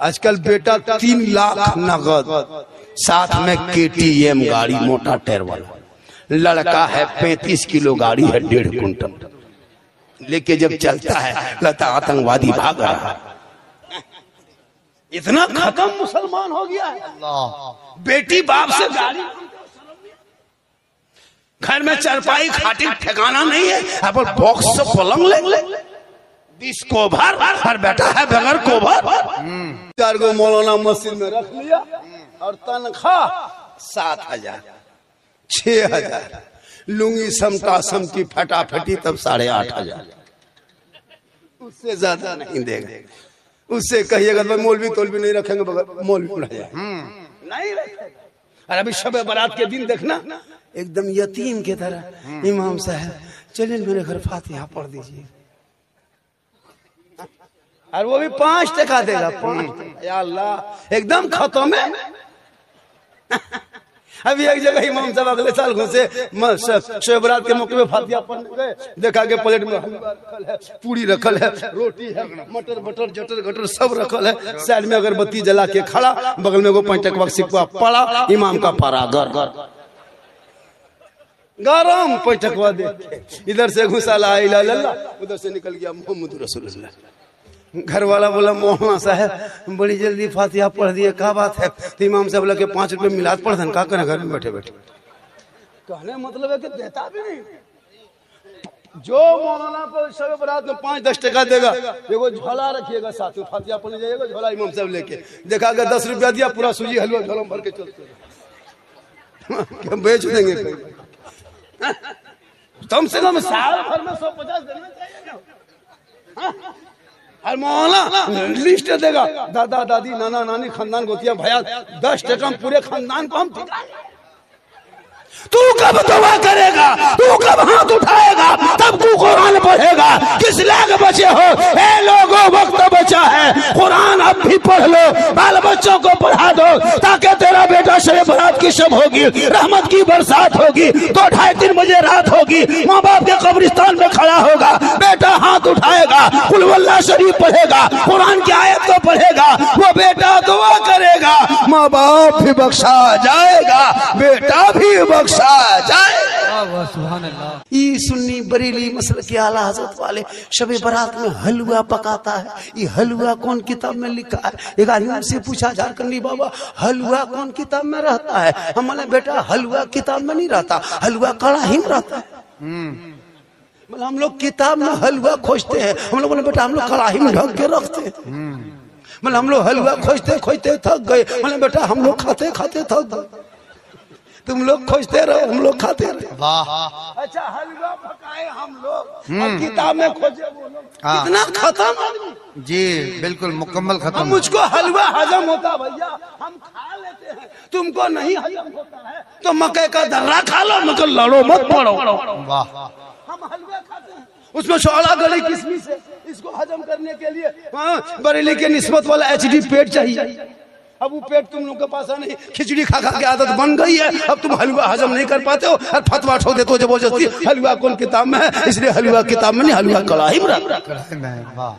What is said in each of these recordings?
आजकल बेटा 3 लाख नगद, साथ में KTM गाड़ी मोटा टायर वाला, लड़का है 35 किलो गाड़ी है 1.5 कुंटल लेके जब चलता है लगता आतंकवादी भाग रहा है। इतना खत्म मुसलमान हो गया है। बेटी बाप से गाड़ी, घर में चरपाई खाटी ठिकाना नहीं है, अब बॉक्स से पलंग ले 20 कोभर, हर बेटा है बगैर कोभर। 4 गो मौलाना मस्जिद में रख लिया और तनख्वाह 7,000 6,000, लुंगी समटा समटी फटाफटी तब 8,500, उससे ज्यादा नहीं देगा। उससे कहिएगा भाई मौलवी तोलवी नहीं रखेंगे, मौलवी नहीं रखेगा। और अभी शब बारात के दिन देखना एकदम यतीम की तरह, इमाम साहब चलिए मेरे घर फातिहा पढ़ दीजिए, और वो भी 5 टका देगा, 5 टका। या अल्लाह, एकदम खत्म है। अभी एक जगह इमाम साहब अगले साल घुसे शब बारात के मौके में फातिहा पढ़ने गए, देखा के प्लेट में हलवा रखल है, पूरी रखल है, रोटी है, मटर बटर जटर गटर सब रखल है, साइड में अगरबत्ती जला के खड़ा, बगल में वो 5 टका सिक्का पड़ा, इमाम का पारा गरम 5 टका दे, इधर से घुसा ला इला इल्लल्लाह, उधर से निकल गया मोहम्मद रसूलुल्लाह। घर वाला बोला मौलाना साहब बड़ी जल्दी फातिहा पढ़ दिए, क्या बात है? तो इमाम साहब बोला कि 5 रुपए मिलाद पढ़ दें, क्या करें घर में बैठे बैठे। कहने मतलब है कि देता भी नहीं। जो मौलाना को शब बारात में 5-10 टका देगा, एगो झोला रखिएगा साथ में, फातिहा पढ़ने जाइएगा, झोला इमाम साहब लेके देखा कि 10 रुपया दिया, पूरा सूजी हलवा झोला भर के चलते बेच देंगे। कम से कम साल भर में 150 देना चाहिए। और मौलाना लिस्ट देगा, दादा दादी नाना नानी खानदान गोतिया भैया 10 टका पूरे खानदान को हम ठिकाएंगे। तू कब दुआ करेगा, तू कब हाथ उठाएगा, तब तू कुरान पढ़ेगा। किस लायक बचे हो? ए लोगों, वक्त बचा है, कुरान अब भी पढ़ लो, बाल बच्चों को पढ़ा दो, ताकि तेरा बेटा शब बारात की शब होगी, रहमत की बरसात होगी, 2-2:30 बजे रात होगी, माँ बाप के कब्रिस्तान में खड़ा होगा, बेटा हाथ उठाएगा, कुल वल्लाह शरीफ पढ़ेगा, कुरान की आयत को पढ़ेगा, वो बेटा दुआ करेगा, माँ बाप भी बख्शा जाएगा, बेटा भी बख्शा जाए। ये सुन्नी बरेली मसल के आला हजरत वाले शबे बारात में हलवा पकाता है। ये हलवा कौन किताब में लिखा है? एक आदमी से पूछा, झारखंडी बाबा हलवा कौन किताब में रहता है? हमारे बेटा हलवा किताब में नहीं रहता, हलवा कड़ाही में रहता है। मतलब हम लोग किताब में हलवा खोजते हैं, हम लोग बोले बेटा हम लोग कड़ाही में ढक के रखते हैं। मतलब हम लोग हलवा खोजते खोजते थक गए, मतलब बेटा हम लोग खाते खाते थक गए, तुम लोग खोजते रहो हम लोग खाते रहे। वाह, अच्छा हलवा पकाए हम लोग और किताब में खोजे वो लोग। कितना खत्म आदमी। जी बिल्कुल मुकम्मल खत्म। मुझको हलवा हजम होता भैया, हम खा लेते हैं, तुमको नहीं हजम होता है तो मकई का दर्रा खा लो, मगर लड़ो मत पड़ो। वाह, हम हलवा खाते हैं, उसमें छोला गली किसमिस है, इसको हजम करने के लिए बरेली के निस्बत वाला HD पेट चाहिए। अब वो पेट तुम लोग के पास नहीं, खिचड़ी खा खा के आदत बन गई है, अब तुम हलवा हजम नहीं कर पाते हो और फतवा ठोक देते हो जबरदस्ती। हलवा कौन किताब में है, इसलिए हलवा किताब में नहीं, हलवा कड़ाही में रखा।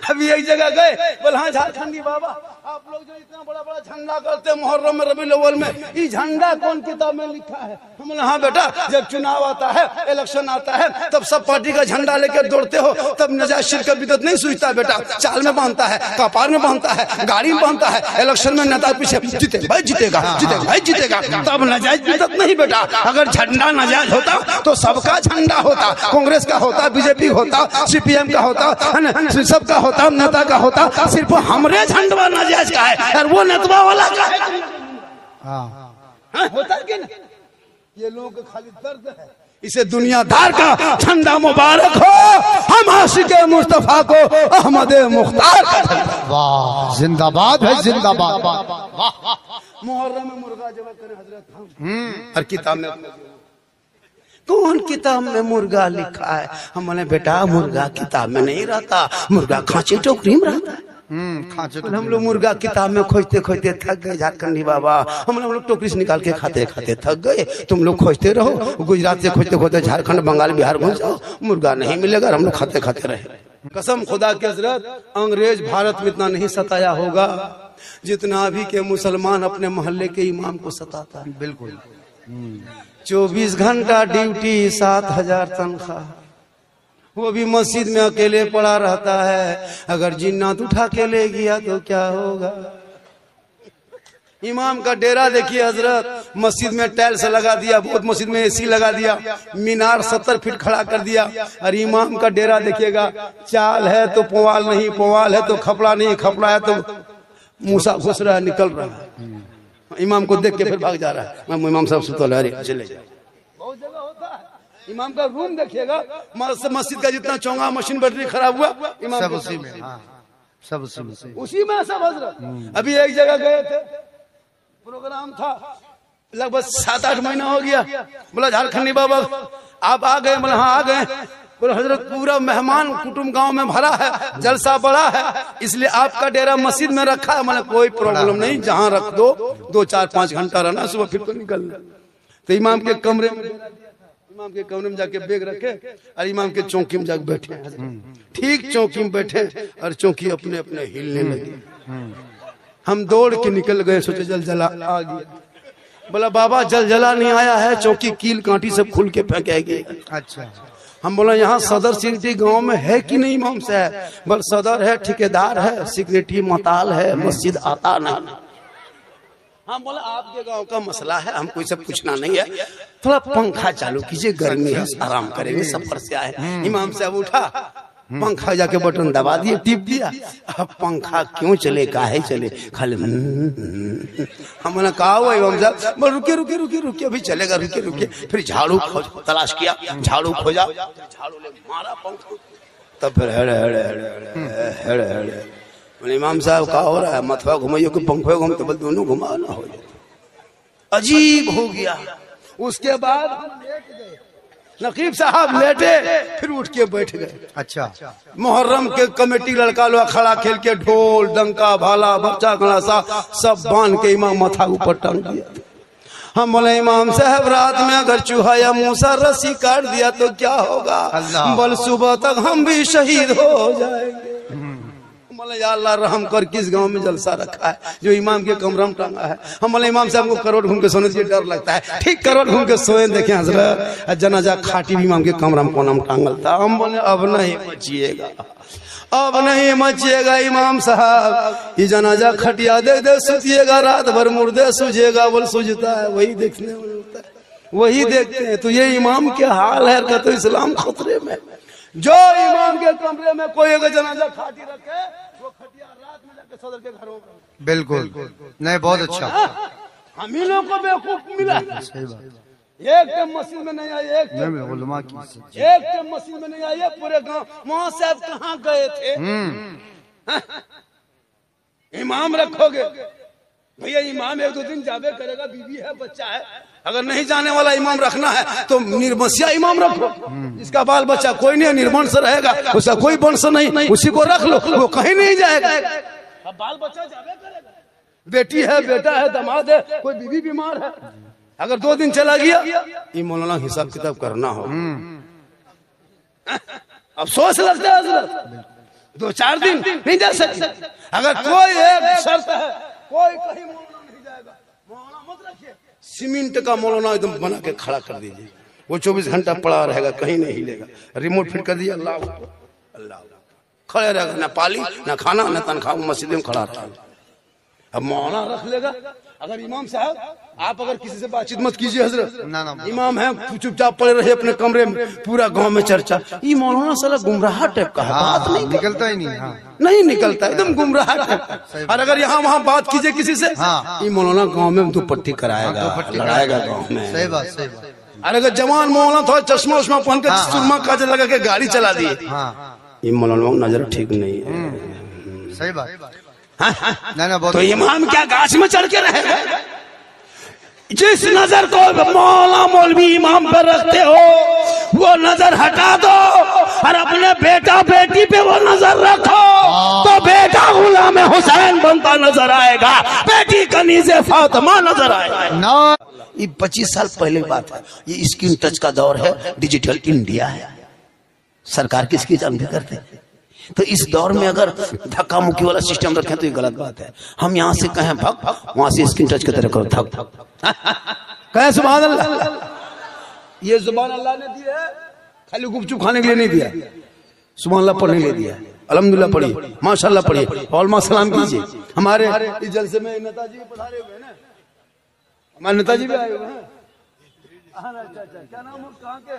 अभी एक जगह गए, बोले हाँ झारखंडी बाबा आप लोग जो इतना बड़ा बड़ा झंडा करते हैं मुहर्रम में रबीउल अव्वल में, ये झंडा कौन किताब में लिखा है? हम बोले हाँ बेटा, जब चुनाव आता है, इलेक्शन आता है, तब सब पार्टी का झंडा लेकर दौड़ते हो, तब नजायज शिरक बिदअत नहीं सूझता बेटा, चाल में बांधता है, कपार में बांधता है, गाड़ी में बांधता है, इलेक्शन में नेता पीछे जीते भाई जीतेगा, जीतेगा भाई जीतेगा, तब नजायज बिदअत नहीं बेटा। अगर झंडा नजायज होता तो सबका झंडा होता, कांग्रेस का होता, बीजेपी होता, CPM का होता, सबका होता, नेता का होता, सिर्फ हमरे झंडा नजायज का है और वो नेतवा वाला का है। होता है कि नहीं? ये लोगों का खाली दर्द है। इसे दुनियादार का झंडा मुबारक हो, हम आशिके मुस्तफा को अहमद मुख्तार का। वाह, जिंदाबाद है जिंदाबाद। मुहर्रम में मुर्गा जब करें हजरत, हर किताब में कौन किताब में मुर्गा लिखा है? हम बोले बेटा मुर्गा किताब में नहीं रहता, मुर्गा खांचे टोकरी में रहता है। हम लोग मुर्गा किताब में खोजते खोजते थक गए झारखंडी बाबा, हम लोग टोकरी से निकाल के खाते खाते थक गए। तुम लोग खोजते रहो, गुजरात से खोजते खोजते झारखंड बंगाल बिहार घुस जाओ, मुर्गा नहीं मिलेगा, हम लोग खाते खाते रहे। कसम खुदा की हजरत, अंग्रेज भारत में इतना नहीं सताया होगा जितना अभी के मुसलमान अपने मोहल्ले के इमाम को सताता है। बिल्कुल। 24 घंटा ड्यूटी, 7,000 तनख्वाह, वो भी मस्जिद में अकेले पड़ा रहता है। अगर जिन्नात उठा के ले गया तो क्या होगा। इमाम का डेरा देखिए हजरत, मस्जिद में टाइल्स लगा दिया, बहुत मस्जिद में एसी लगा दिया, मीनार 70 फीट खड़ा कर दिया। और इमाम का डेरा देखिएगा, चाल है तो पुआल नहीं, पुआल है तो खपड़ा नहीं, खपड़ा है तो मूसा घुस रहा है, निकल रहा है। इमाम को देख के फिर भाग जा रहा है। इमाम साहब सुतल है, चले जाए। बहुत जगह होता है। इमाम का रूम देखिएगा, मस्जिद का जितना चौंगा मशीन बैटरी खराब हुआ, इमाम सब उसी में, सब उसी में सब हजरत। अभी एक जगह गए थे, प्रोग्राम था, लगभग 7-8 महीना हो गया। बोला झारखंडी बाबा आप आ गए? बोला हाँ आ गए। बोला हजरत पूरा मेहमान कुटुंब गांव में भरा है, जलसा बड़ा है, इसलिए आपका डेरा मस्जिद में रखा है। मैंने कोई प्रॉब्लम नहीं, जहां रख दो, 2-4-5 घंटा रहना, सुबह फिर तो निकलना। तो इमाम के कमरे में, इमाम के कमरे में जाके बैग रखे और इमाम के चौकी में जाके बैठे। ठीक चौकी में बैठे और चौकी अपने अपने हिलने लगी। हम दौड़ के निकल गए, सोचे जल जला आ गया। बोला बाबा जल जला नहीं आया है, चौकी कील कांटी सब खुल के फेंकेगी। अच्छा। हम बोला यहाँ सदर सिक्योरिटी गांव में है कि नहीं इमाम साहब? बोल सदर है, ठेकेदार है, सिक्योरिटी मताल है, मस्जिद आता नहीं। हम बोला आपके गांव का मसला है, हमको सब पूछना नहीं है, थोड़ा पंखा चालू कीजिए, गर्मी है, आराम करेंगे, सफर से आए। इमाम साहब उठा, पंखा जाके बटन दबा दिए, टिप दिया। अब पंखा क्यों चले, काहे चले, खाली हमने कहा हुआ इमाम साहब, रुके रुके रुके रुके अभी चलेगा, रुके रुके। फिर झाड़ू तलाश किया, झाड़ू खोजा, झाड़ू ले मारा पंखा, तब फिर हेड़े हेड़े हेड़े हेड़े हेड़े। इमाम साहब क्या हो रहा है, मथवा घुमाइयो कि पंखे घूमते, बल दोनों घुमा ना हो जाए। अजीब हो गया। उसके बाद हम लेट गए, नकीब साहब लेटे, फिर उठ के बैठ गए। अच्छा। मुहर्रम के कमेटी लड़का लोग खड़ा खेल के ढोल डंका भाला बच्चा गणासा सब बांध के इमाम माथा ऊपर टांग दिया। हम बोले इमाम साहब रात में अगर चूहा या मूसा रस्सी काट दिया तो क्या होगा? बल सुबह तक हम भी शहीद हो जाएंगे। बोले या अल्लाह रहम कर, किस गांव में जलसा रखा है जो इमाम के कमरा में टांगा है? हम बोले इमाम साहब को करोड़ घूम के सोने से डर लगता है। ठीक करोड़ घूम के सोए, देखे हजरत जनाजा खाटी भी इमाम के कमरा में कोना में टांगल था। हम बोले अब नहीं बचिएगा, अब नहीं मचिएगा इमाम साहब, ये जनाजा खटिया दे दे सुतिएगा, रात भर मुर्दे सूझेगा। बोल सूझता है, वही देखने में होता है, वही देखते हैं। तो ये इमाम के हाल है का तो इस्लाम खतरे में। जो इमाम के कमरे में कोई अगर जनाजा खाटी रखे, वो खटिया रात में जाके सदर के घरों में। बिल्कुल नहीं, बहुत अच्छा। हम ही लोग को बेवकूफ मिला। सही बात। एक मस्जिद में नहीं आए, एक मस्जिद में नहीं आए, पूरे गांव। वहां से आप कहाँ गए थे? इमाम रखोगे भैया, इमाम 1-2 दिन जावे करेगा, बीवी है, बच्चा है। अगर नहीं जाने वाला इमाम रखना है तो निर्वंशिया इमाम रखो, इसका बाल बच्चा कोई नहीं निर्वंश रहेगा, उसका कोई वंश नहीं, उसी को रख लो, वो कहीं नहीं जाएगा। अब बाल बच्चा जावे करेगा, बेटी है, बेटा है, दामाद है, कोई बीवी बीमार है, अगर 2 दिन चला गया, ये मौलाना हिसाब किताब करना हो। अफसोस लगता है हजरत, 2-4 दिन नहीं जा सकते। अगर कोई एक शर्त है, कोई कहीं मौलाना नहीं जाएगा, मौलाना मत रखिए, सीमेंट का मौलाना एकदम बना के खड़ा कर दीजिए, वो 24 घंटा पड़ा रहेगा, कहीं नहीं हिलेगा। रिमोट फिट कर दिया, अल्लाह अल्लाह, खड़े रहेगा, ना पाली ना खाना ना तनख्वाह, मस्जिद में खड़ा रहेगा। अब मौलाना रख लेगा। अगर इमाम साहब आप अगर किसी से बातचीत मत कीजिए हजरत, इमाम है चुपचाप पड़े रहे अपने कमरे में, पूरा गांव में चर्चा, ये मौलाना साला गुमराह टाइप का है, बात नहीं निकलता ही नहीं, नहीं निकलता, एकदम गुमराह टाइप। और अगर यहाँ वहाँ बात कीजिए किसी से, ये मौलाना गाँव में दुपट्टी कराएगा, लड़ाएगा गाँव में। सही बात, सही बात। और अगर जवान मौलाना थोड़ा चश्मा उश्मा पहन कर सुरमा काजल लगा के गाड़ी चला दिए, ये मौलाना नजर ठीक नहीं है। सही बात। तो इमाम क्या गाछ में चढ़ के रहेगा? जिस नजर को मौला मौलवी इमाम पर रखते हो, वो नजर हटा दो और अपने बेटा बेटी पे वो नजर रखो, तो बेटा गुलाम हुसैन बनता नजर आएगा, बेटी कनीज़े फातिमा नजर आएगा। ये 25 साल पहले की बात है, ये स्क्रीन टच का दौर है, डिजिटल इंडिया है। सरकार किसकी जानती करते? तो इस दौर में अगर धक्का मुक्की वाला सिस्टम रखें तो ये गलत बात है। हम यहाँ से कहें भग, वहां से स्क्रीन टच की तरह करो धक धक, कहें सुभान अल्लाह। ये जुबान अल्लाह ने दी है, खाली गुपचुप खाने के लिए नहीं दिया, सुभान अल्लाह पढ़ने के लिए दिया है। अल्हम्दुलिल्लाह पढ़िए, माशाल्लाह पढ़िए, और सलाम कीजिए। हमारे इस जलसे में नेताजी पधारे हुए हैं ना, हमारे नेताजी भी आए हुए हैं। अच्छा, क्या नाम है, कहाँ के?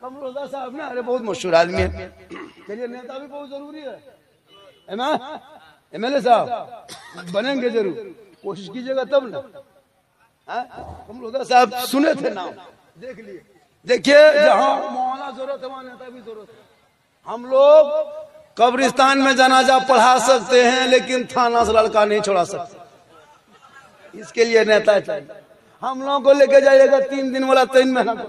कमरुल हुदा साहब ना, अरे बहुत मशहूर आदमी है। चलिए, नेता भी बहुत जरूरी है। MLA साहब बनेंगे जरूर, कोशिश कीजिएगा तब ना। कमरुल हुदा साहब सुने थे नाम, देख लिए। देखिए, जहाँ मौलाना जरूरत है वहाँ नेता भी जरूरत है। हम लोग कब्रिस्तान में जनाजा पढ़ा सकते हैं, लेकिन थाना से लड़का नहीं छोड़ा सकते। इसके लिए नेता चाहिए। हम लोगों को लेके जाइएगा 3 दिन वाला 3 महीना,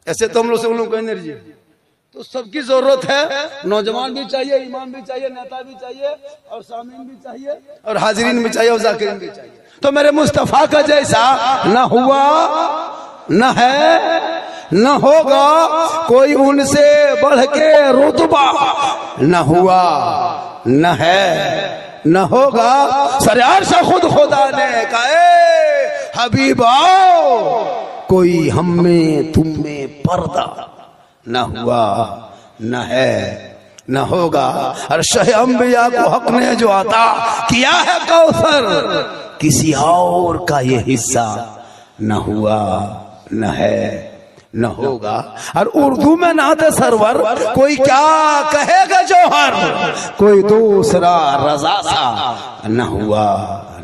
ऐसे तो हम लोग से उन लोगों को एनर्जी। तो सबकी जरूरत है, नौजवान भी चाहिए, इमाम भी चाहिए, नेता भी चाहिए, और सामीन भी चाहिए, और हाजिरीन भी चाहिए, और जाकिरीन भी चाहिए। तो मेरे मुस्तफा का जैसा न हुआ, न है, न होगा कोई उनसे बढ़ के रुतबा, न हुआ, न है, न होगा। सरयार से खुद खुदा ने कहा, हबीबा कोई हम में तुम में पर्दा, न हुआ, न है, न होगा। और शह अंबिया को हक ने जो अता किया है कौसर, किसी और का ये हिस्सा न हुआ, न है, न होगा। और उर्दू में नाते सरवर, कोई क्या कहेगा जौहर, कोई दूसरा रजा सा, न हुआ,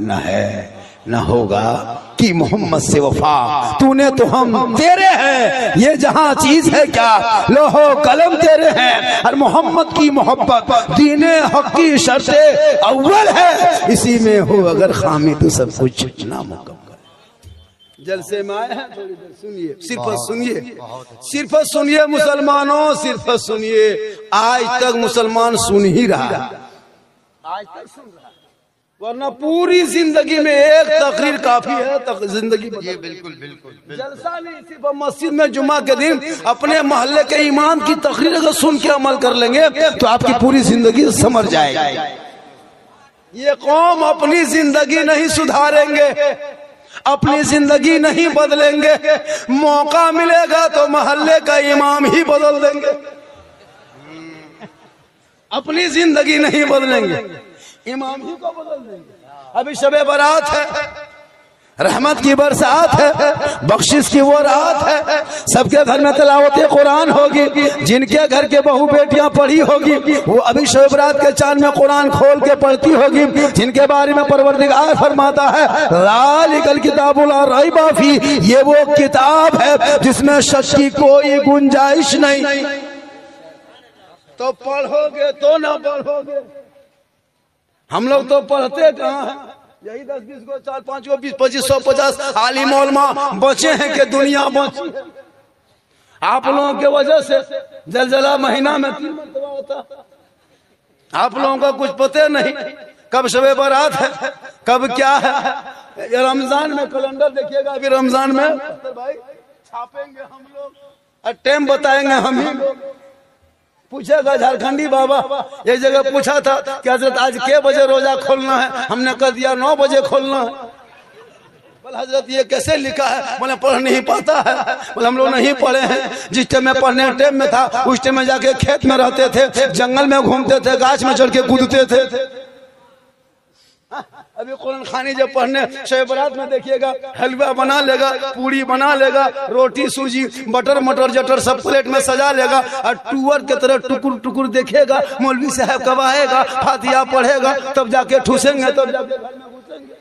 न है, न होगा। कि मोहम्मद से वफा तूने तो हम तेरे हैं, ये जहां चीज है क्या लोहो कलम तेरे हैं। और मोहम्मद की मोहब्बत दीने हक की शर्ते अव्वल है, इसी में हो अगर खामी तो सब कुछ नामुमकिन। जलसे में आए हैं, थोड़ी देर सुनिए, सिर्फ सुनिए, सिर्फ सुनिए मुसलमानों, सिर्फ सुनिए। आज तक मुसलमान सुन ही रहा है, आज तक सुन रहा है, वरना पूरी जिंदगी में एक तकरीर काफी है। जिंदगी ये बिल्कुल बिल्कुल जलसा नहीं, सिर्फ मस्जिद में जुमा के दिन अपने मोहल्ले के इमाम की तकरीर अगर सुन के अमल कर लेंगे तो आपकी पूरी जिंदगी समझ जाएगी। ये कौम अपनी जिंदगी नहीं सुधारेंगे, अपनी जिंदगी नहीं बदलेंगे, मौका मिलेगा तो मोहल्ले का इमाम ही बदल देंगे। अपनी जिंदगी नहीं बदलेंगे, इमाम ही को बदल देंगे। अभी शबे बारात है, रहमत की बरसात है, बख्शिश की वो रात है, सबके घर में तिलावत कुरान होगी। जिनके घर के बहू बेटियां पढ़ी होगी वो अभी शब बारात के चांद में कुरान खोल के पढ़ती होगी। जिनके बारे में परवरदिगार फरमाता है, ज़ालिकल किताबु ला रैबा फी, ये वो किताब है जिसमें शक की कोई गुंजाइश नहीं। तो पढ़ोगे तो ना पढ़ोगे, हम लोग तो पढ़ते कहाँ हैं? यही 10-20 को, 4-5 को, 20-25, 100-50 आलिम उलमा बचे हैं कि दुनिया बची है। आप लोगों के वजह से जलजला महीना में 3 मरतबा होता। आप लोगों का कुछ पता नहीं कब शबे बारात है, कब क्या है। रमजान में कैलेंडर देखिएगा, अभी रमजान में भाई छापेंगे हम लोग और टाइम बताएंगे हम ही लोग। पूछेगा झारखंडी बाबा, एक जगह पूछा था कि हजरत आज के बजे रोजा खोलना है, हमने कह दिया 9 बजे खोलना है। बोले हजरत ये कैसे लिखा है? बोले पढ़ नहीं पाता है। बोले हम लोग नहीं पढ़े हैं, जिस टाइम में पढ़ने टाइम में था उस टाइम में जाके खेत में रहते थे, जंगल में घूमते थे, गाछ में चढ़ के कूदते थे। अभी कुरान खानी जब पढ़ने शब बारात में देखिएगा, हलवा बना लेगा, पूरी बना लेगा, रोटी सूजी बटर मटर जटर सब प्लेट में सजा लेगा और टूअर के तरह टुकुर टुकुर देखेगा। मौलवी साहब कब आएगा, फातिहा पढ़ेगा, तब जाके ठूसेंगे, तब जाके घर में घुसेंगे।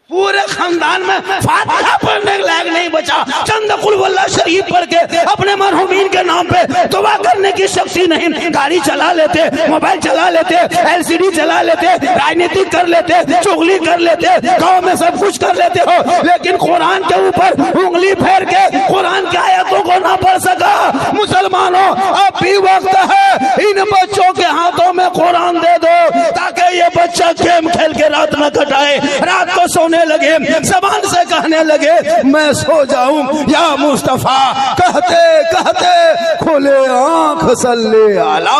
पूरे खानदान में फातिहा पढ़ने के लायक नहीं बचा। चंद कुल वल्लाह शरीफ पढ़ के अपने मरहुमीन के नाम पे दुआ करने की शक्ति नहीं। गाड़ी चला लेते, मोबाइल चला लेते, LCD चला लेते, राजनीति कर लेते, चुगली कर लेते, गांव में सब कुछ कर लेते हो, लेकिन कुरान के ऊपर उंगली फेर के कुरान की आयतों को ना पढ़ सका। मुसलमानों, अब भी वक्त है, इन बच्चों के हाथों में कुरान दे दो ताकि ये बच्चा गेम खेल के रात न कटाए। रात को सोने लगे, ज़बान से कहने लगे मैं सो जाऊं या मुस्तफा, कहते कहते खोले आंख सल्ले आला।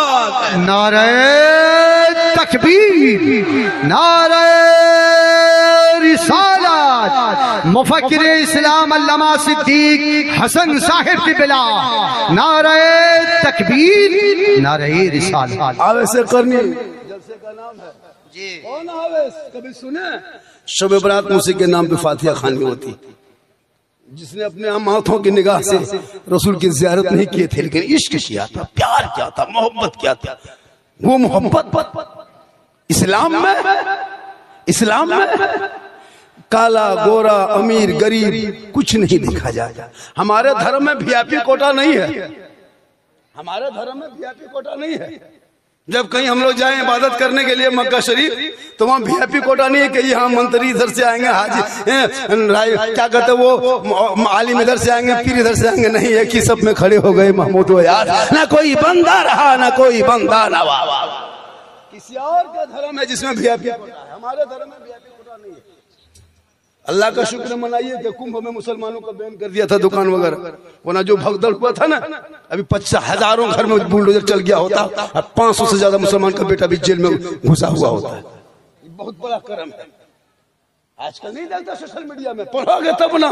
नारे तकबीर, नारे रिसालत, मुफक्किर इस्लाम अल्लामा सिद्दीक हसन साहिब की बिला, नारे तकबीर, नारे रिसालत। आवेश करनी जलसे का नाम है जी। कौन आवेश कभी सुने? शब बरात मुसी के नाम पे फातिहा खानी होती, जिसने अपने हम हाथों की निगाह से रसूल की ज़ियारत नहीं किए थे, लेकिन इश्क किया था, प्यार किया था, मोहब्बत किया था। वो मोहब्बत इस्लाम में काला गोरा अमीर गरीब कुछ नहीं देखा जाएगा। हमारे धर्म में वीआईपी कोटा नहीं है, हमारे धर्म में वीआईपी कोटा नहीं है। जब कहीं हम लोग जाएं इबादत करने के लिए मक्का शरीफ, तो वहाँ वीआईपी कोटा नहीं है कि यहाँ मंत्री इधर से आएंगे, हाजी क्या कहते वो आलिम इधर से आएंगे, पीर इधर से आएंगे। नहीं, एक ही सब में खड़े हो गए महमूद यार, ना कोई बंदा रहा ना कोई बंदा नवाब। किसी और का धर्म है जिसमें वीआईपी कोटा है, हमारे धर्म में वीआईपी कोटा नहीं है। अल्लाह का शुक्र मनाइए कि कुंभ में मुसलमानों का बैन कर दिया था दुकान वगैरह, वरना जो भगदड़ हुआ था ना, अभी 50,000 घर में बुलडोजर चल गया होता और 500 से ज्यादा मुसलमान का बेटा भी जेल में घुसा हुआ होता है। बहुत बड़ा करम है। आजकल नहीं देखता सोशल मीडिया में, पढ़ोगे तब ना।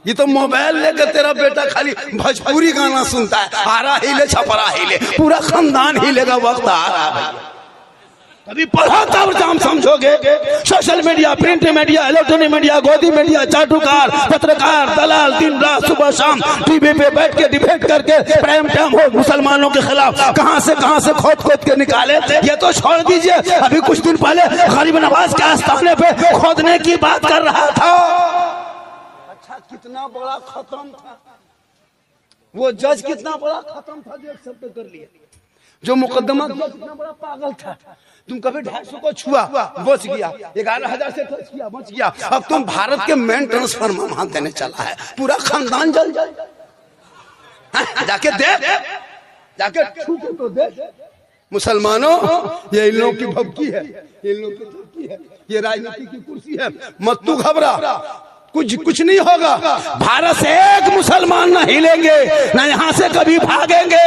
ये तो मोबाइल लेकर तेरा बेटा खाली भोजपुरी गाना सुनता है, आरा हिले छपरा हिले, पूरा खानदान हिलेगा। वक्त आ रहा है, अभी पढ़ा तब जाम समझोगे। Social media, print media, electronic media, गोदी मीडिया, चाटुकार, पत्रकार, दलाल दिन रात सुबह शाम टीवी पे बैठ के डिबेट करके प्राइम टाइम हो मुसलमानों के खिलाफ कहां से खोद के निकाले। ये तो छोड़ दीजिए, अभी कुछ दिन पहले गरीब नवाज के आस्थाने पे खोदने की बात कर रहा था। अच्छा, कितना बड़ा खत्म था वो जज, कितना बड़ा खत्म था जो एक शब्द कर लिया। जो मुकदमा कितना बड़ा पागल था। तुम कभी 250 को छुआ, बच गया, 11,000 से टच किया, बच गया। अब तुम भारत के मेन ट्रांसफर में वहां देने चला है, पूरा खानदान जल जाए। जाके देख, जाके छू के तो देख। मुसलमानों, ये इन लोगों की भक्ति है, इन लोगों की धमकी है, ये राजनीति की कुर्सी है। मत तू घबरा, कुछ नहीं होगा। भारत से एक मुसलमान न हिलेंगे, न यहाँ से कभी भागेंगे।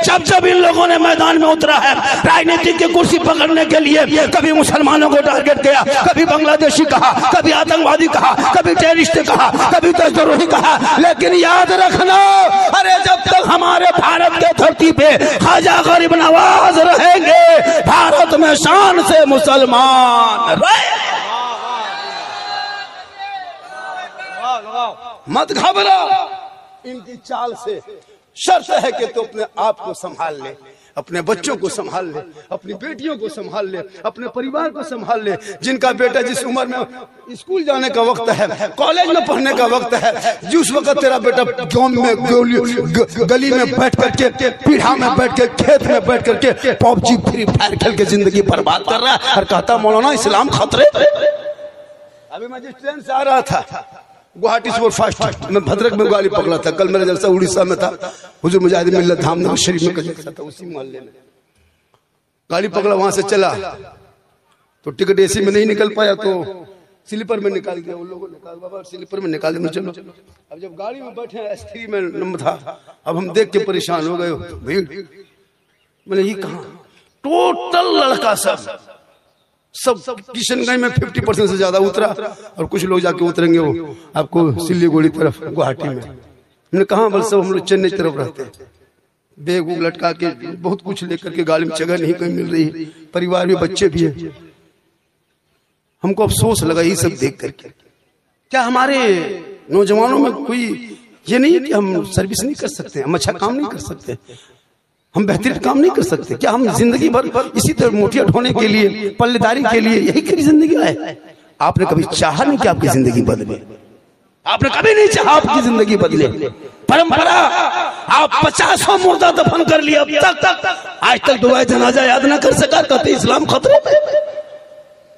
जब इन लोगों ने मैदान में उतरा है राजनीति की कुर्सी पकड़ने के लिए, कभी मुसलमानों को टारगेट किया, कभी बांग्लादेशी कहा, कभी आतंकवादी कहा, कभी टेररिस्ट कहा, कभी देशद्रोही कहा। लेकिन याद रखना, अरे जब तक हमारे भारत के धरती पे ख्वाजा गरीब नवाज रहेंगे, भारत में शान से मुसलमान रहे। मत घबरा इनकी चाल से। शर्त है कि तू अपने आप को संभाल ले, अपने बच्चों को संभाल ले, अपनी बेटियों को संभाल ले, अपने परिवार को संभाल ले। जिनका बेटा जिस उम्र में स्कूल जाने का वक्त है, कॉलेज में पढ़ने का वक्त है, जिस वक्त तेरा बेटा गांव में गली में बैठ करके, पीढ़ा में बैठ के, खेत में बैठ करके पबजी फ्री फायर खेल के जिंदगी बर्बाद कर रहा है और कहता मौलाना इस्लाम खतरे। अभी मैं जिस ट्रेन से आ रहा था गुवाहाटी सुपरफास्ट में, भद्रक में गाड़ी पकड़ा था। कल मेरा जलसा उड़ीसा में था, हुजूर मुजाहिद मिल्लत धामनगर शरीफ में जलसा था, उसी मोहल्ले में गाड़ी पकड़ा। वहां से चला तो टिकट एसी में नहीं निकल पाया, तो स्लीपर में निकाल दिया। उन लोगों ने कहा बाबा स्लीपर में निकाल दिया, चलो। अब जब गाड़ी में बैठे S3 में नंबर था, अब हम देख के परेशान हो गए। भीड़, मैंने ये कहा टोटल लड़का सब किशनगंज में 50% से ज्यादा उतरा, और कुछ लोग जाके उतरेंगे वो आपको सिल्लीगुड़ी तरफ, गुवाहाटी में। हमने कहा बल सब हम लोग चेन्नई तरफ रहते हैं, बैग उग लटका के बहुत कुछ लेकर के गाड़ी में, जगह नहीं कहीं मिल रही, परिवार में बच्चे भी है। हमको अफसोस लगा ये सब देख करके। क्या हमारे नौजवानों में कोई ये नहीं है कि हम सर्विस नहीं कर सकते, हम अच्छा काम नहीं कर सकते, हम बेहतरीन काम नहीं कर सकते? क्या हम जिंदगी भर इसी तरह मोटियां ढोने के लिए, पल्लेदारी के लिए यही करी जिंदगी है? आपने कभी चाहा नहीं कि आपकी जिंदगी बदले? आपने कभी नहीं चाहा आपकी जिंदगी बदले? परंपरा, आप 50 मुर्दा दफन कर लिया, अब तक आज तक दुआए जनाजा याद ना कर सका, कहते इस्लाम खतरे में।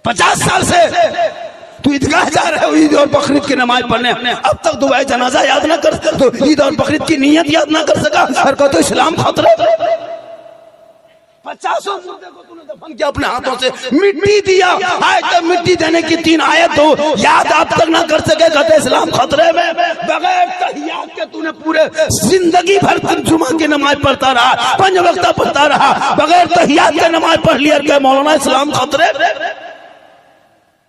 50 साल से तू ईदगाह जा रहे हो ईद और बकरीद की नमाज पढ़ने, अब तक दुआए जनाजा याद ना कर, तो ईद और बकरीद की नियत याद ना कर सका, और कहते इस्लाम खतरे में। 50 मुर्दे को तूने दफन किया अपने हाथों से, मिट्टी दिया। आज तक मिट्टी देने की 3 आयत तो याद आप तक ना कर सके। कहते इस्लाम खतरे में, बगैर तहियात के तूने पूरे जिंदगी भर जुमा की नमाज पढ़ता रहा, 5 वक्त पढ़ता रहा, बगैर तहियात के नमाज पढ़ लिया। क्या मौलाना इस्लाम खतरे में?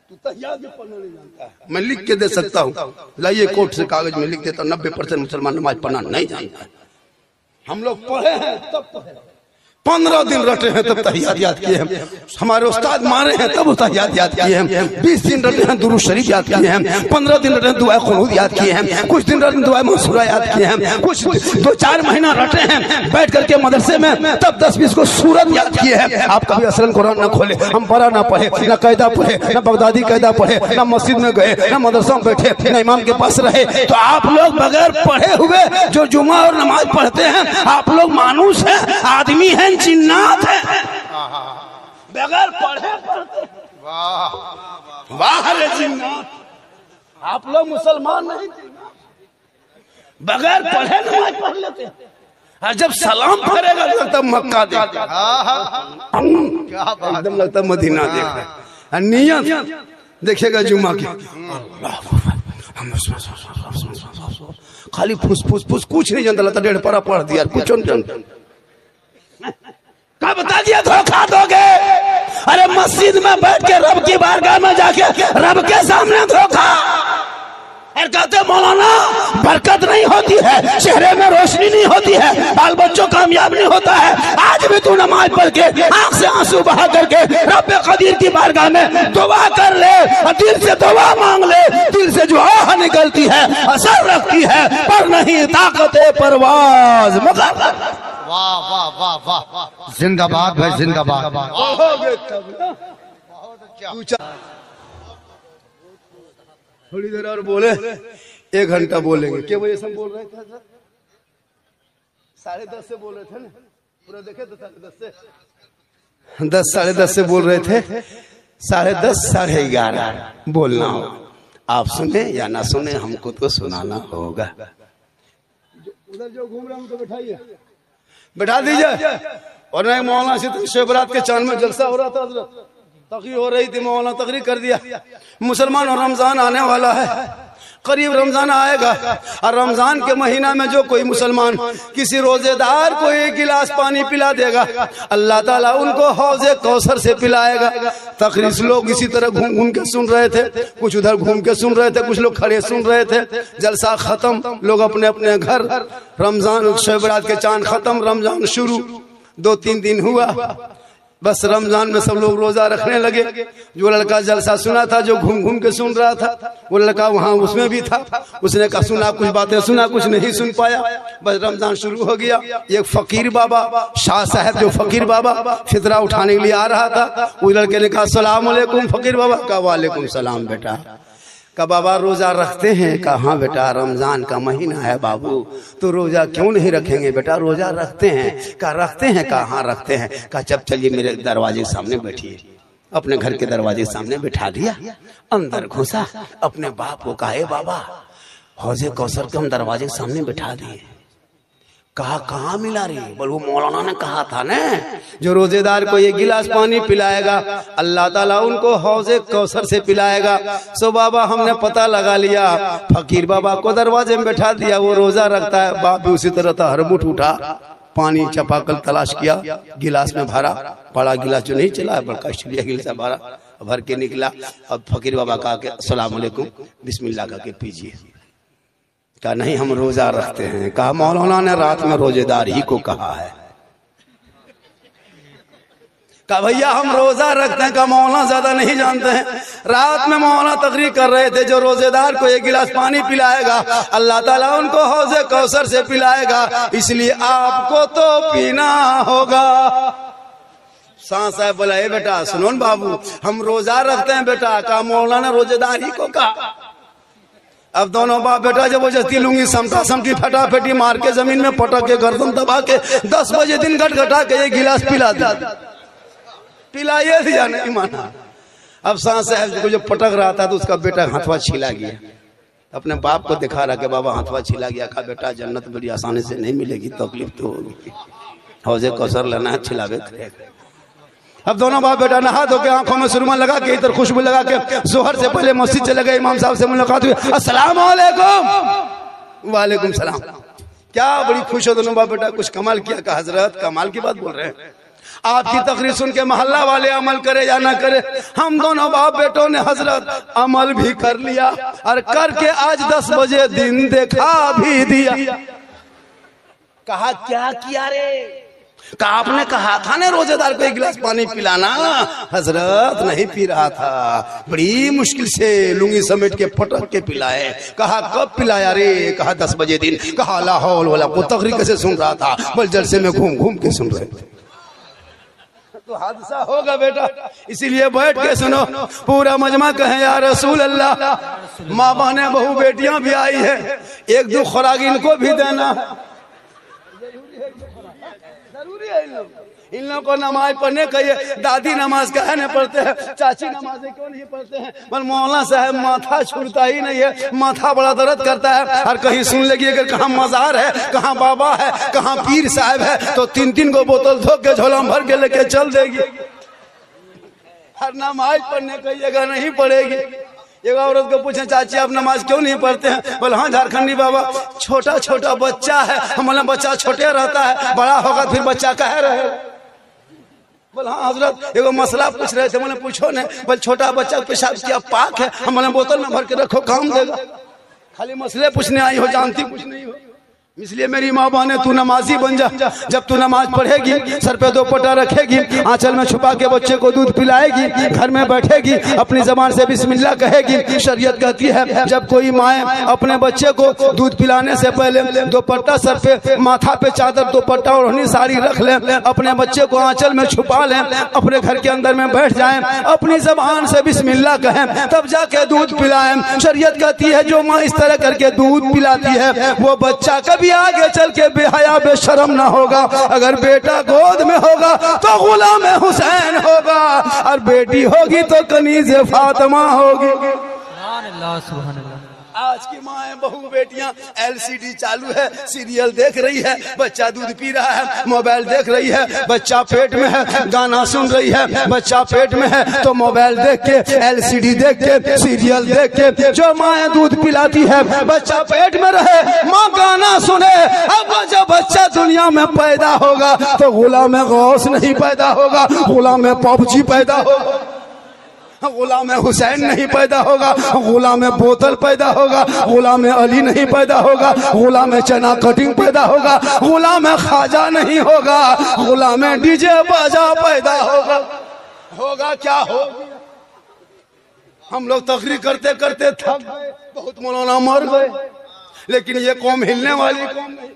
तू तहियात भी पढ़ना नहीं जानता है। मैं लिख के दे सकता हूँ, लाइए कोर्ट से कागज में लिख देता हूँ, 90% मुसलमान नमाज पढ़ना नहीं जानता है। हम लोग पढ़े हैं तब पढ़े, 15 दिन रटे हैं तब तहियात याद किए हैं, हमारे उस्ताद मारे हैं तब तहियात याद किए हैं, 20 दिन रटे हैं दुरूद शरीफ याद किए हैं, 15 दिन रटे हैं दुआ क़ुनूत याद किए हैं, कुछ दिन रटे हैं दुआ मंसूरा याद किए हैं, कुछ 2-4 महीना रटे हैं बैठ करके मदरसे में, तब 10-20 को सूरत याद किए हैं। आप कभी असलन कुरान न खोले, हम पढ़ा ना पढ़े, न कायदा पढ़े, न बगदादी कायदा पढ़े, न मस्जिद में गए, न मदरसा में बैठे, न इमाम के पास रहे, तो आप लोग बगैर पढ़े हुए जो जुमा और नमाज पढ़ते हैं, आप लोग मानुस हैं, आदमी हैं, जिन्नात है, बगैर पढ़े पढ़ते। वाह रे जिन्नात, आप लोग मुसलमान नहीं, बगैर पढ़े नमाज पढ़ लेते हैं। जब सलाम करेगा लगता मक्का देखता, एकदम लगता मदीना देखता। नियत देखेगा जुमा की, खाली फुस फुस फुस, कुछ नहीं जानता, लगता 1.5 पारा पढ़ दिया, कुछ नहीं जानता। क्या बता दिया धोखा दोगे? अरे मस्जिद में बैठ के रब की बारगाह में जाके रब के सामने धोखा। और कहते मौलाना बरकत नहीं होती है, चेहरे में रोशनी नहीं होती है, बाल बच्चों कामयाब नहीं होता है। आज भी तू नमाज पढ़ के आंख से आंसू बहा करके रब कदीर की बारगाह में दुआ कर ले, और दिल से दुआ मांग ले। दिल से जो आह निकलती है असर रखती है, पर नहीं ताकत परवाज मगर। वाह वाह वाह वाह, जिंदाबाद भाई जिंदाबाद। थोड़ी देर और बोले, 1 घंटा बोलेंगे। क्या बजे से बोल रहे थे सर? 10:30 से बोल रहे थे ना, पूरा देखे तो 10:30 से, 10 साढ़े 10 से बोल रहे थे, 10:30 साढ़े 11 बोलना हो। आप सुने या ना सुने, हमको तो सुनाना होगा। उधर जो घूम रहे हैं उनको बैठाइए, बैठा दीजिए। और नहीं मौलाना से शिवरात के चांद में जलसा हो रहा था, तकरीर हो रही थी, मौलाना तकरीर कर दिया। मुसलमान और रमजान आने वाला है, करीब रमजान आएगा, और रमजान के महीना में जो कोई मुसलमान किसी रोजेदार को 1 गिलास पानी पिला देगा, अल्लाह ताला उनको हौज़े कौसर से पिलाएगा। तकरीर लोग इसी तरह घूम घूम के सुन रहे थे, कुछ उधर घूम के सुन रहे थे, कुछ लोग खड़े सुन रहे थे। जलसा खत्म, लोग अपने अपने घर, रमजान शिवरात के चांद खत्म, रमजान शुरू। 2-3 दिन हुआ, बस रमजान में सब लोग रोजा रखने लगे। जो लड़का जलसा सुना था, जो घूम घूम के सुन रहा था, वो लड़का वहां उसमें भी था। उसने कहा सुना, कुछ बातें सुना, कुछ नहीं सुन पाया। बस रमजान शुरू हो गया। एक फकीर बाबा, शाह साहब जो फकीर बाबा फितरा उठाने के लिए आ रहा था, उस लड़के ने कहा सलाम अलैकुम फकीर बाबा। कहा वालेकुम सलाम बेटा। का बाबा रोजा रखते हैं? कहा हाँ बेटा, रमजान का महीना है बाबू, तो रोजा क्यों नहीं रखेंगे बेटा? रोजा रखते हैं। कहा रखते हैं? कहा हाँ रखते हैं। कहा जब चलिए मेरे दरवाजे के सामने बैठिए। अपने घर के दरवाजे के सामने बिठा दिया, अंदर घुसा, अपने बाप को कहा बाबा हौज़े कौसर को हम दरवाजे के सामने बिठा दिए। कहा कहाँ मिला रही? बोल वो मौलाना ने कहा था ना, जो रोजेदार को 1 गिलास पानी पिलाएगा अल्लाह ताला उनको हौज़े कौसर से पिलाएगा। सो बाबा हमने पता लगा लिया, फकीर बाबा को दरवाजे में बैठा दिया, वो रोजा रखता है। बाप भी उसी तरह था, हरमुठ उठा, पानी चपाकल तलाश किया, गिलास में भरा, बड़ा गिलास जो नहीं चला, बड़का स्टील गिलास भरा, भर के निकला। अब फकीर बाबा कहा कि अस्सलाम वालेकुम, बिस्मिल्लाह कहा के पीजिए। कहा नहीं हम रोजा रखते हैं। कहा मौलाना ने रात में रोजेदार ही को कहा है। कहा भैया हम रोजा रखते हैं। कहा मौलाना ज्यादा नहीं जानते हैं, रात में मौलाना तकरीर कर रहे थे, जो रोजेदार को 1 गिलास पानी पिलाएगा अल्लाह ताला उनको हौज़े कौसर से पिलाएगा, इसलिए आपको तो पीना होगा। शाह साहब बोला ए बेटा सुनो न बाबू, हम रोजा रखते हैं बेटा। कहा मौलाना रोजेदार ही को कहा। अब दोनों बाप बेटा जब वो जस्ती लूंगी समटा समटी फटाफटी मार के जमीन में पटक के गर्दन दबा के 10 बजे दिन घटा के 1 गिलास पिला दिया। पिलाइए दिया, नहीं माना। अब शाह साहब को जो पटक रहा था तो उसका बेटा हाथवा छिला गया, अपने बाप को दिखा रहा कि बाबा हाथवा छिला गया। कहा बेटा जन्नत बड़ी आसानी से नहीं मिलेगी, तकलीफ तो होगी। हौजे कौसर लेना है, छिलावे करेगा। अब दोनों बाप बेटा नहा धो के आंखों में सुरमा लगा के इधर खुशबू लगा के जोहर से पहले मस्जिद चले गए। इमाम साहब से मुलाकात हुई, अस्सलाम वालेकुम। वालेकुम सलाम। क्या बड़ी खुश हो दोनों बाप बेटा, कुछ कमाल किया। का हजरत कमाल की बात बोल रहे हैं, आपकी तकरीर सुन के मोहल्ला वाले अमल करे या ना करे, हम दोनों बाप बेटों ने हजरत अमल भी कर लिया और करके आज 10 बजे दिन देखा भी दिया। कहा क्या किया रे? कहा आपने कहा था ना रोजेदार को 1 गिलास पानी पिलाना, हजरत नहीं पी रहा था, बड़ी मुश्किल से लुंगी समेट के पटक के पिलाए। कहा कब पिलाया रे? कहा 10 बजे दिन। कहा ला हौल वला को तकरीर कैसे सुन रहा था? बल जलसे में घूम घूम के सुन रहे थे। तो हादसा होगा बेटा, इसीलिए बैठ के सुनो। पूरा मजमा कहे या रसूल अल्लाह। माँ बहने बहू बेटियां भी आई है, 1-2 खुराक इनको भी देना जरूरी है। इन लोगों को नमाज पढ़ने कहिए। दादी नमाज काहे नहीं पढ़ते हैं, चाची नमाजें क्यों नहीं पढ़ते हैं? पर मौलाना साहब माथा छूटता ही नहीं है, माथा बड़ा दर्द करता है। और कहीं सुन लेगी अगर कहाँ मजार है, कहाँ बाबा है, कहाँ पीर साहब है, तो 3-3 को बोतल धो के झोला भर के लेके चल देगी। हर नमाज पढ़ने कहिएगा, नहीं पढ़ेगी। एक औरत को पूछे चाची आप नमाज क्यों नहीं पढ़ते हैं? बोले हाँ झारखंडी बाबा, छोटा छोटा बच्चा है। हमारा बच्चा छोटे रहता है, बड़ा होगा फिर बच्चा कहे रहे। बोले हाँ हजरत एगो मसला पूछ रहे थे। मैंने पूछो न। बोले छोटा बच्चा पेशाब किया पाक है, हमारे बोतल में भर के रखो काम देगा। खाली मसले पूछने आई हो, जानती कुछ नहीं हो। इसलिए मेरी माँ बहने तू नमाजी बन जा। जब तू नमाज पढ़ेगी, सर पे दोपट्टा रखेगी, आंचल में छुपा के बच्चे को दूध पिलाएगी, घर में बैठेगी, अपनी जबान से बिस्मिल्लाह कहेगी। शरीयत कहती है जब कोई माए अपने बच्चे को दूध पिलाने से पहले दोपट्टा सर पे, माथा पे चादर, दोपट्टा ओढ़नी साड़ी रख ले, अपने बच्चे को आंचल में छुपा ले, अपने घर के अंदर में बैठ जाए, अपनी जबान से बिस्मिल्लाह कहें, तब जाके दूध पिलाएं। शरीयत कहती है जो माँ इस तरह करके दूध पिलाती है वो बच्चा कभी आगे चल के बेहया बेशरम ना होगा। अगर बेटा गोद में होगा तो गुलाम हुसैन होगा, और बेटी होगी तो कनीज़ फातिमा होगी। सुभान अल्लाह, सुभान अल्लाह। आज की माँ बहू बेटियां LCD चालू है, सीरियल देख रही है, बच्चा दूध पी रहा है, मोबाइल देख रही है, बच्चा पेट में है, गाना सुन रही है, बच्चा पेट में है तो मोबाइल देख के, LCD देख के, सीरियल देख के जो माँ दूध पिलाती है, बच्चा पेट में रहे, माँ गाना सुने। अब जब बच्चा दुनिया में पैदा होगा तो गुलाम गौस नहीं पैदा होगा, गुलाम PUBG पैदा होगा, गुलाम हुसैन नहीं पैदा होगा, गुलाम बोतल पैदा होगा, गुलाम अली नहीं पैदा होगा, गुलाम चना कटिंग पैदा होगा, गुलाम खाजा नहीं होगा, गुलाम डीजे बाजा पैदा होगा। होगा क्या होगा? हम लोग तकरीर करते करते थक गए, बहुत मौलाना मर गए, लेकिन ये कौम हिलने वाली कौम नहीं।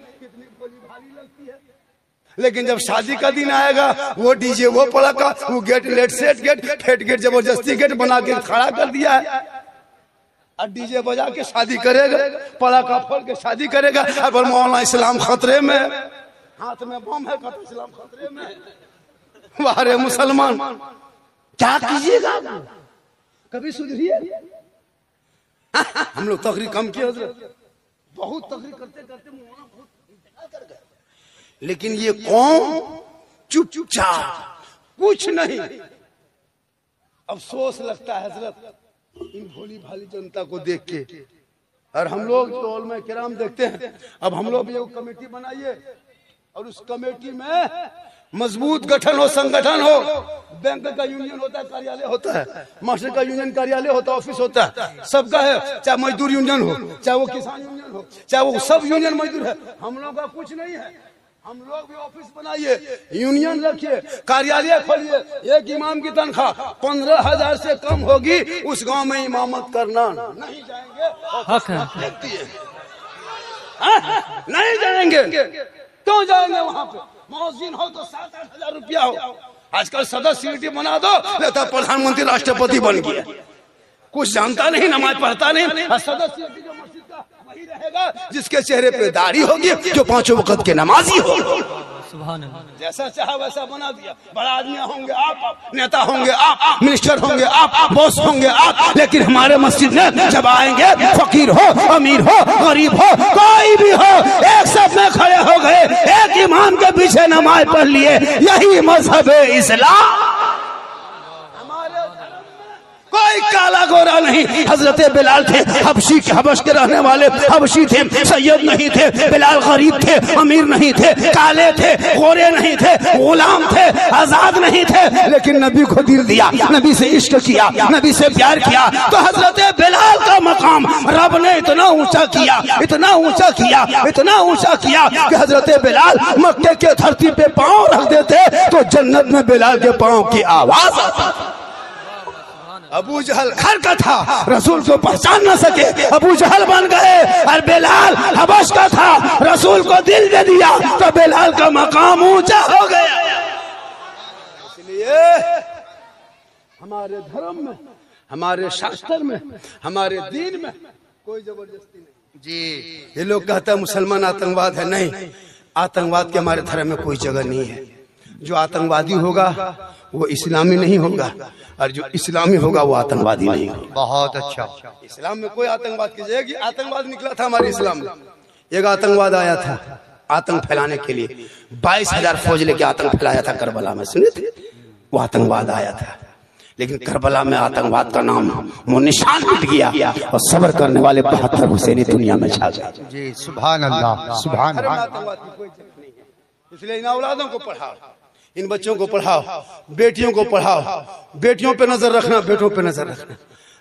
लेकिन जब शादी का दिन आएगा वो डीजे वो पड़ाका, वो गेट लेट सेट गेट फेट गेट जबरदस्ती गेट बना के खड़ा कर दिया है, और डीजे बजा के शादी करेगा, पड़ाका फोड़ के शादी करेगा। अब मौलाना इस्लाम खतरे में, हाथ में बम है, कहते इस्लाम खतरे में। वारे मुसलमान क्या कीजिएगा, कभी सुधरिए। हम लोग तकरीर कम किए, बहुत तकरीर करते करते लेकिन ये कौम चुपचाप कुछ नहीं। अफसोस लगता है हजरत इन भोली भाली जनता को देख के। और हम लोग तो उलमा किराम देखते हैं, अब हम लोग भी एक कमेटी बनाइए और उस कमेटी में मजबूत गठन हो, संगठन हो। बैंक का यूनियन होता है, कार्यालय होता है, मास्टर का यूनियन कार्यालय होता है, ऑफिस होता है, सबका है। चाहे मजदूर यूनियन हो, चाहे वो किसान यूनियन हो, चाहे वो सब यूनियन मजदूर है। हम लोग का कुछ नहीं है, हम लोग भी ऑफिस बनाइए, यूनियन रखिए, कार्यालय खोलिए। एक इमाम की तनख्वाह 15,000 से कम होगी, उस गांव में इमामत करना नहीं जाएंगे। नहीं जाएंगे, क्यों जाएंगे? वहां पे मौजिन हो तो 7-8 हजार रुपया हो। आजकल सदस्य बना दो, तो प्रधानमंत्री राष्ट्रपति बन गया, कुछ जानता नहीं, नमाज पढ़ता नहीं। सदस्य जो मस्जिद का वही रहेगा जिसके चेहरे पे दाढ़ी होगी, जो 5 वक्त के नमाजी हो। जैसा चाहा वैसा बना दिया। बड़ा आदमी होंगे आप, नेता होंगे आप, मिनिस्टर होंगे आप, बॉस होंगे आप, लेकिन हमारे मस्जिद में जब आएंगे, फकीर हो, अमीर हो, गरीब हो, कोई भी हो, एक सब में खड़े हो गए, एक इमाम के पीछे नमाज पढ़ लिए, यही मजहब है इस्लाम। कोई काला गोरा नहीं। हजरत बिलाल थे, हबश के रहने वाले हबशी थे, सैयद नहीं थे। बिलाल गरीब थे, अमीर नहीं थे, काले थे, गोरे नहीं थे, गुलाम थे, आजाद नहीं थे, लेकिन नबी को दिल दिया, नबी से इश्क किया, नबी से प्यार किया। तो हजरत बिलाल का मकाम रब ने इतना ऊंचा किया, इतना ऊंचा किया, इतना ऊंचा किया कि हजरत बिलाल मक्के के धरती पे पांव रख देते तो जन्नत में बिलाल के पांव की आवाज आती। अबू जहल घर का था, रसूल को पहचान न सके, अबू जहल बन गए। और बिलाल हबश का था, रसूल को दिल दे दिया तो बिलाल का मकाम ऊंचा हो गया। इसलिए हमारे धर्म में, हमारे शास्त्र में, हमारे दीन में कोई जबरदस्ती नहीं जी। ये लोग कहते हैं मुसलमान आतंकवाद है, नहीं, आतंकवाद के हमारे धर्म में कोई जगह नहीं है। जो आतंकवादी होगा वो इस्लामी नहीं होगा, और जो इस्लामी होगा वो आतंकवादी नहीं होगा। बहुत अच्छा। इस्लाम में कोई आतंकवाद की जगह, आतंकवाद निकला था हमारे इस्लाम में। एक आतंकवाद आया था आतंक फैलाने के लिए, 22,000 फौज लेके आतंक फैलाया था करबला में, सुने थे? वो आतंकवाद आया था, लेकिन करबला में आतंकवाद का नाम वो निशान मिट गया और सब्र करने वाले 72 हुसैनी दुनिया में छा गए जी। सुभान अल्लाह, सुभान अल्लाह। आतंकवाद की कोई जगह नहीं है। इसलिए इन औलादों को पढ़ाओ, इन बच्चों को पढ़ाओ, बेटियों को पढ़ाओ, बेटियों पे नजर रखना, बेटों पे नजर रखना।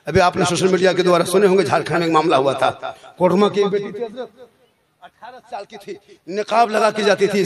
अभी आपने सोशल मीडिया के द्वारा सुने होंगे, झारखंड में एक मामला हुआ था, कोरमा की एक बेटी थी, 18 साल की थी, निकाब लगा के जाती थी।